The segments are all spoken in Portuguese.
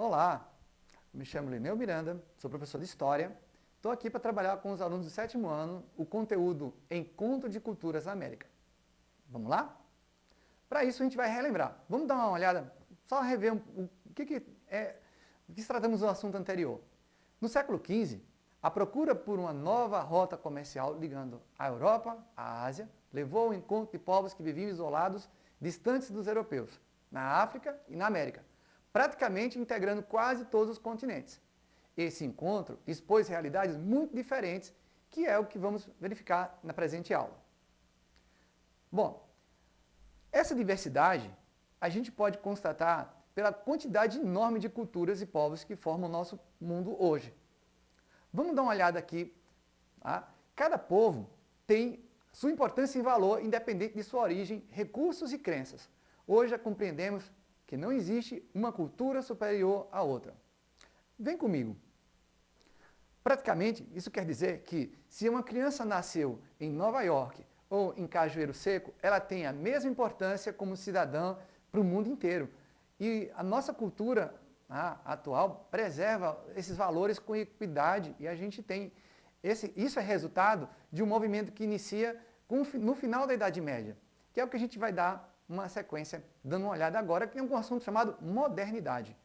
Olá, me chamo Lineu Miranda, sou professor de História. Estou aqui para trabalhar com os alunos do 7º ano o conteúdo Encontro de Culturas na América. Vamos lá? Para isso a gente vai relembrar. Vamos dar uma olhada, só rever o que tratamos do assunto anterior. No século XV, a procura por uma nova rota comercial ligando a Europa à Ásia levou ao encontro de povos que viviam isolados, distantes dos europeus, na África e na América, praticamente integrando quase todos os continentes. Esse encontro expôs realidades muito diferentes, que é o que vamos verificar na presente aula. Bom, essa diversidade a gente pode constatar pela quantidade enorme de culturas e povos que formam o nosso mundo hoje. Vamos dar uma olhada aqui. Tá? Cada povo tem sua importância e valor independente de sua origem, recursos e crenças. Hoje já compreendemos que não existe uma cultura superior à outra. Vem comigo. Praticamente, isso quer dizer que se uma criança nasceu em Nova York ou em Cajueiro Seco, ela tem a mesma importância como cidadã para o mundo inteiro. E a nossa cultura atual preserva esses valores com equidade e a gente tem isso é resultado de um movimento que inicia no final da Idade Média, que é o que a gente vai dar uma sequência, dando uma olhada agora, que é um assunto chamado modernidade.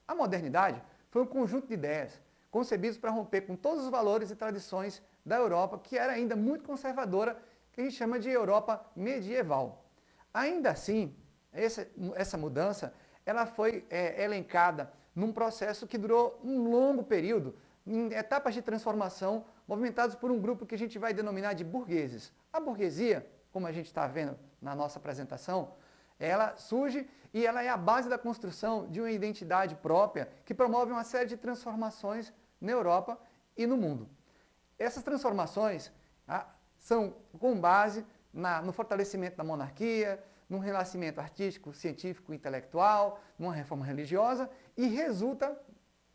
A modernidade foi um conjunto de ideias concebidos para romper com todos os valores e tradições da Europa, que era ainda muito conservadora, que a gente chama de Europa medieval. Ainda assim, essa mudança ela foi elencada num processo que durou um longo período, em etapas de transformação, movimentados por um grupo que a gente vai denominar de burgueses. A burguesia, como a gente está vendo na nossa apresentação, ela surge e ela é a base da construção de uma identidade própria que promove uma série de transformações na Europa e no mundo. Essas transformações são com base no fortalecimento da monarquia, num renascimento artístico, científico, intelectual, numa reforma religiosa e resulta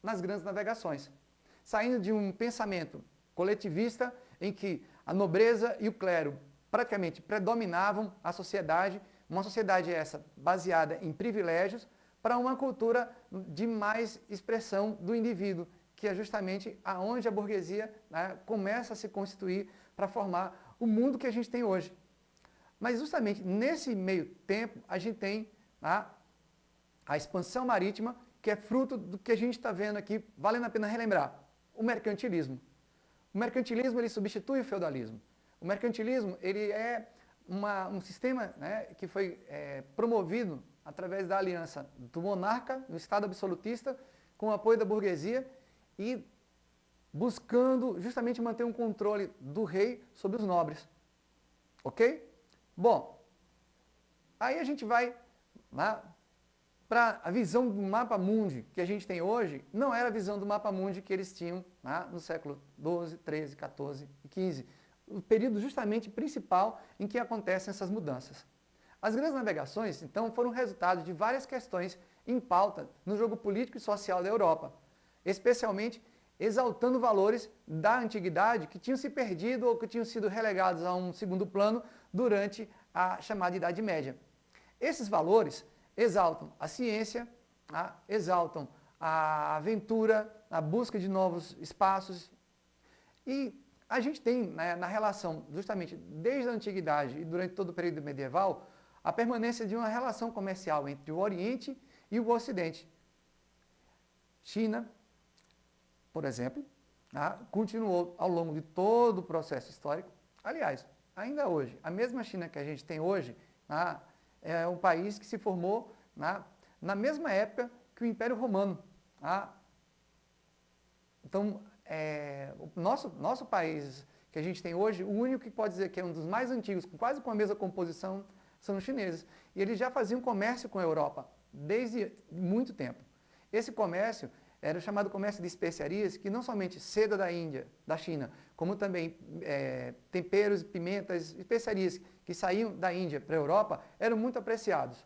nas grandes navegações. Saindo de um pensamento coletivista em que a nobreza e o clero praticamente predominavam a sociedade, uma sociedade essa baseada em privilégios, para uma cultura de mais expressão do indivíduo, que é justamente aonde a burguesia começa a se constituir para formar o mundo que a gente tem hoje. Mas justamente nesse meio tempo a gente tem a expansão marítima, que é fruto do que a gente está vendo aqui, valendo a pena relembrar, o mercantilismo. O mercantilismo ele substitui o feudalismo. O mercantilismo ele é um sistema que foi promovido através da aliança do monarca, do Estado absolutista, com o apoio da burguesia e buscando justamente manter um controle do rei sobre os nobres. Ok? Bom, aí a gente vai para a visão do mapa mundi que a gente tem hoje, não era a visão do mapa mundi que eles tinham no século XII, XIII, XIV e XV. O período justamente principal em que acontecem essas mudanças. As grandes navegações, então, foram resultado de várias questões em pauta no jogo político e social da Europa, especialmente exaltando valores da antiguidade que tinham se perdido ou que tinham sido relegados a um segundo plano durante a chamada Idade Média. Esses valores exaltam a ciência, exaltam a aventura, a busca de novos espaços. E a gente tem na relação, justamente desde a antiguidade e durante todo o período medieval, a permanência de uma relação comercial entre o Oriente e o Ocidente. China, por exemplo, continuou ao longo de todo o processo histórico. Aliás, ainda hoje, a mesma China que a gente tem hoje é um país que se formou na mesma época que o Império Romano. Então, o nosso país que a gente tem hoje, o único que pode dizer que é um dos mais antigos, quase com a mesma composição, são os chineses. E eles já faziam comércio com a Europa desde muito tempo. Esse comércio era o chamado comércio de especiarias, que não somente seda da Índia, da China, como também temperos, pimentas, especiarias que saíam da Índia para a Europa, eram muito apreciados.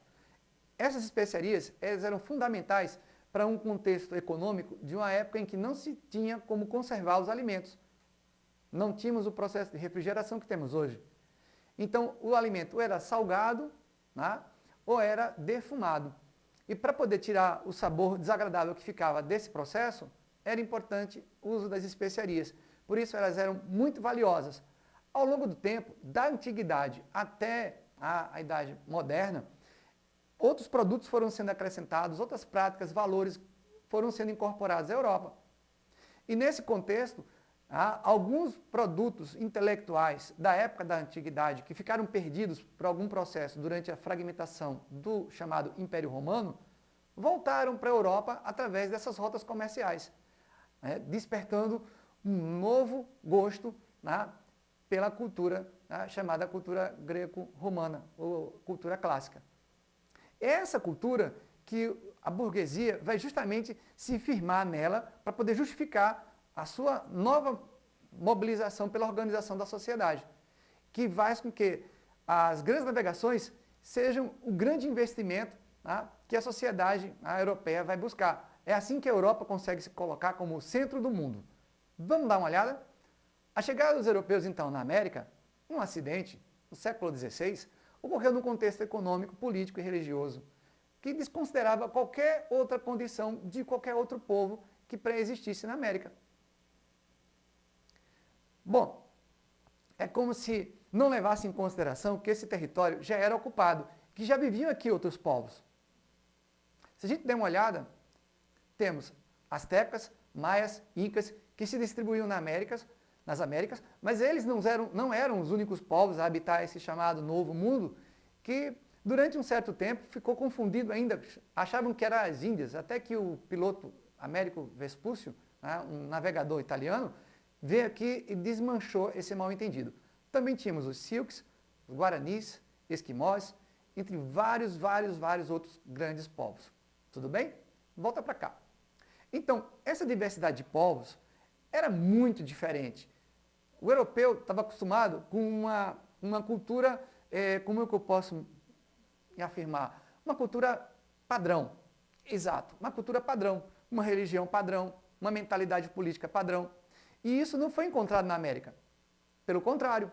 Essas especiarias eram fundamentais para um contexto econômico de uma época em que não se tinha como conservar os alimentos. Não tínhamos o processo de refrigeração que temos hoje. Então, o alimento ou era salgado, ou era defumado. E para poder tirar o sabor desagradável que ficava desse processo, era importante o uso das especiarias. Por isso elas eram muito valiosas. Ao longo do tempo, da antiguidade até a idade moderna, outros produtos foram sendo acrescentados, outras práticas, valores foram sendo incorporados à Europa. E nesse contexto, alguns produtos intelectuais da época da antiguidade que ficaram perdidos por algum processo durante a fragmentação do chamado Império Romano, voltaram para a Europa através dessas rotas comerciais, despertando um novo gosto pela cultura chamada cultura greco-romana, ou cultura clássica. Essa cultura que a burguesia vai justamente se firmar nela para poder justificar a sua nova mobilização pela organização da sociedade, que faz com que as grandes navegações sejam o grande investimento que a sociedade europeia vai buscar. É assim que a Europa consegue se colocar como o centro do mundo. Vamos dar uma olhada? A chegada dos europeus, então, na América, um acidente, no século XVI, ocorreu num contexto econômico, político e religioso, que desconsiderava qualquer outra condição de qualquer outro povo que pré-existisse na América. Bom, é como se não levasse em consideração que esse território já era ocupado, que já viviam aqui outros povos. Se a gente der uma olhada, temos astecas, maias, incas, que se distribuíam nas Américas, mas eles não eram os únicos povos a habitar esse chamado Novo Mundo, que durante um certo tempo ficou confundido ainda, achavam que eram as Índias, até que o piloto Américo Vespúcio, um navegador italiano, veio aqui e desmanchou esse mal-entendido. Também tínhamos os Silks, os Guaranis, Esquimós, entre vários outros grandes povos. Tudo bem? Volta para cá. Então, essa diversidade de povos era muito diferente. O europeu estava acostumado com uma cultura, como é que eu posso afirmar? Uma cultura padrão. Exato, uma cultura padrão, uma religião padrão, uma mentalidade política padrão. E isso não foi encontrado na América. Pelo contrário,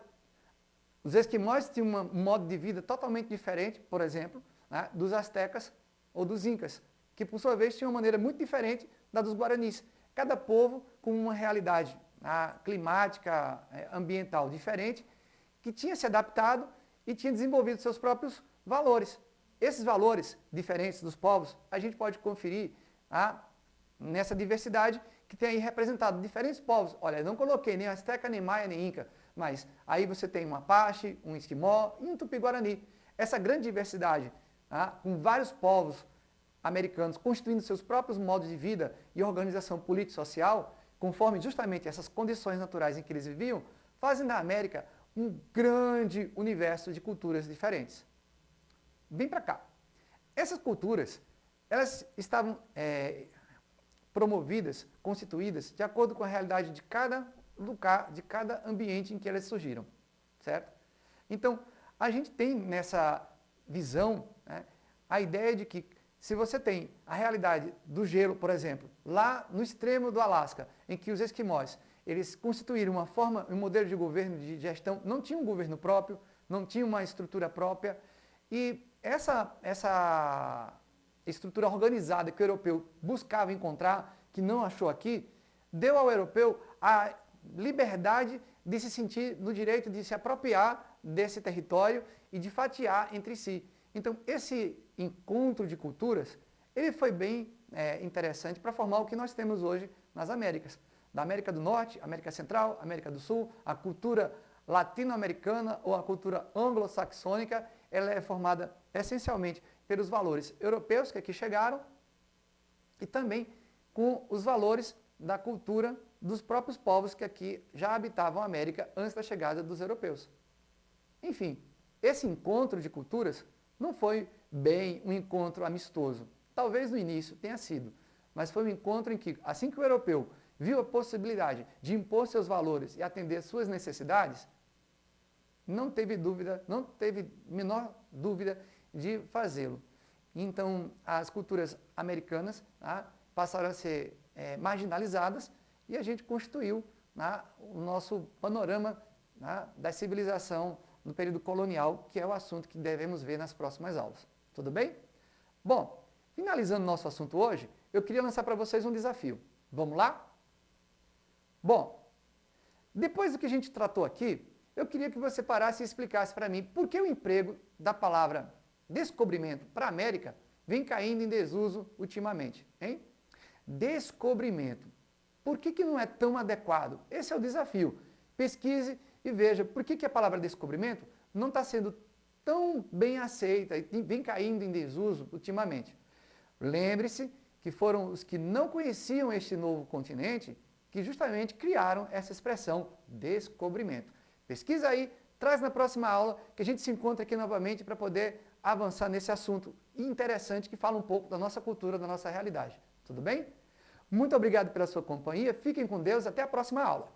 os esquimós tinham um modo de vida totalmente diferente, por exemplo, dos astecas ou dos incas, que por sua vez tinham uma maneira muito diferente da dos guaranis. Cada povo com uma realidade climática, ambiental diferente, que tinha se adaptado e tinha desenvolvido seus próprios valores. Esses valores diferentes dos povos, a gente pode conferir nessa diversidade que tem aí representado diferentes povos. Olha, eu não coloquei nem asteca, nem maia, nem inca, mas aí você tem um apache, um esquimó e um tupi-guarani. Essa grande diversidade, com vários povos americanos constituindo seus próprios modos de vida e organização político-social, conforme justamente essas condições naturais em que eles viviam, fazem da América um grande universo de culturas diferentes. Vem para cá. Essas culturas, elas estavam promovidas, constituídas, de acordo com a realidade de cada lugar, de cada ambiente em que elas surgiram, certo? Então, a gente tem nessa visão a ideia de que se você tem a realidade do gelo, por exemplo, lá no extremo do Alasca, em que os esquimós, eles constituíram um modelo de governo, de gestão, não tinham um governo próprio, não tinham uma estrutura própria, e essa estrutura organizada que o europeu buscava encontrar, que não achou aqui, deu ao europeu a liberdade de se sentir no direito de se apropriar desse território e de fatiar entre si. Então, esse encontro de culturas, ele foi bem interessante para formar o que nós temos hoje nas Américas. Da América do Norte, América Central, América do Sul, a cultura latino-americana ou a cultura anglo-saxônica, ela é formada essencialmente pelos valores europeus que aqui chegaram e também com os valores da cultura dos próprios povos que aqui já habitavam a América antes da chegada dos europeus. Enfim, esse encontro de culturas não foi bem um encontro amistoso. Talvez no início tenha sido, mas foi um encontro em que, assim que o europeu viu a possibilidade de impor seus valores e atender suas necessidades, não teve menor dúvida de fazê-lo. Então, as culturas americanas passaram a ser marginalizadas e a gente constituiu o nosso panorama da civilização no período colonial, que é o assunto que devemos ver nas próximas aulas. Tudo bem? Bom, finalizando nosso assunto hoje, eu queria lançar para vocês um desafio. Vamos lá? Bom, depois do que a gente tratou aqui, eu queria que você parasse e explicasse para mim por que o emprego da palavra descobrimento para América vem caindo em desuso ultimamente, hein? Descobrimento. Por que não é tão adequado? Esse é o desafio. Pesquise e veja por que a palavra descobrimento não está sendo tão bem aceita e vem caindo em desuso ultimamente. Lembre-se que foram os que não conheciam este novo continente que justamente criaram essa expressão descobrimento. Pesquisa aí, traz na próxima aula que a gente se encontra aqui novamente para poder avançar nesse assunto interessante que fala um pouco da nossa cultura, da nossa realidade. Tudo bem? Muito obrigado pela sua companhia, fiquem com Deus, até a próxima aula.